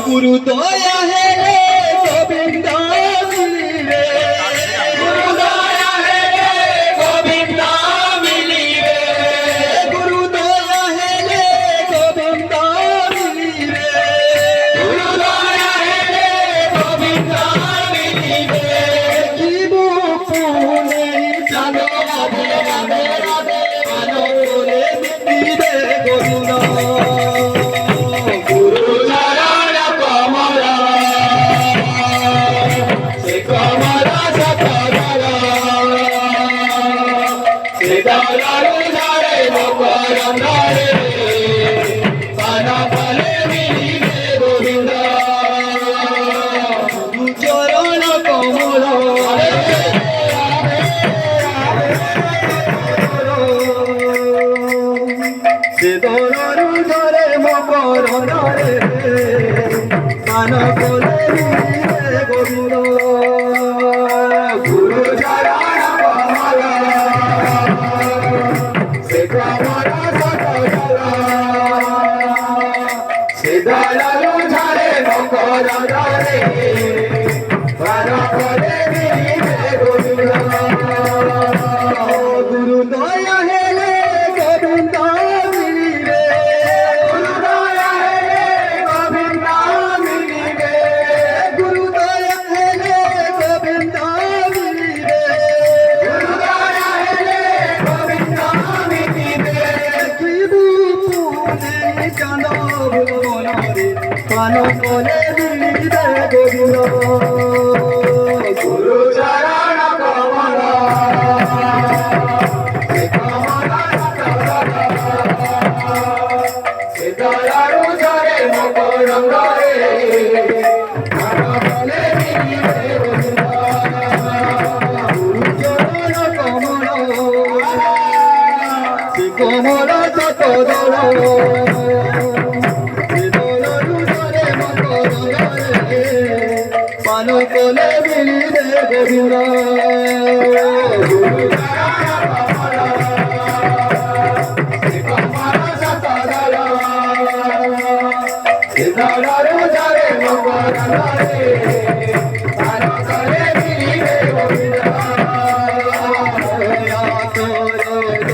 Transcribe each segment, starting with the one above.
गुरु दया है रे गोविंद मिलिवे गुरु दया है रे गोविंद मिलिवे गुरु दया है रे गोविंद मिलिवे गुरु दया है रे गोविंद मिलिवे जीव पुणे जानो राधे राधे राधे मानो बोले मिलिवे गोविंद চরণ কমল সে দরু ধরে মকরণরে কান বলে গোবিন্দ গুরু চরণ কমল সে কমল সে দরু ধরে মকরণরে गुरु दया है ले गोविंद मिलिवे गुरु दया है ले गोविंद मिलिवे गुरु दया है ले गोविंद मिलिवे गुरु दया है ले गोविंद मिलिवे जीवु पुणे जानो भुवनरे कानो बोले मिलिवे गोविंद गुरु चरण कमल से कमल से दयालु धरे मकरंदरे कान बोले मिलिवे गोविंद गुरु चरण कमल से कमल चतदल पान कोले मिलिवे गोविंद गुरु दयालु धरे मकरंदरे पान कोले मिलिवे गोविंद दया करो दया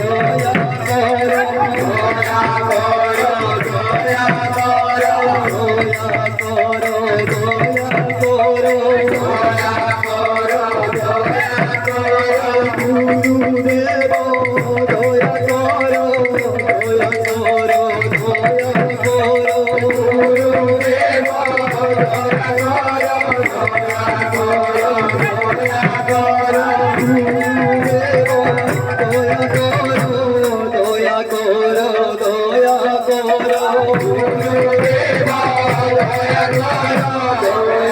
करो दया करो दया करो दया करो गुरुदेव दया करो दया करो दया करो गुरुदेव दया करो दया करो दया करो गुरुदेव दया करो दया करो दया करो गुरुदेव दया करो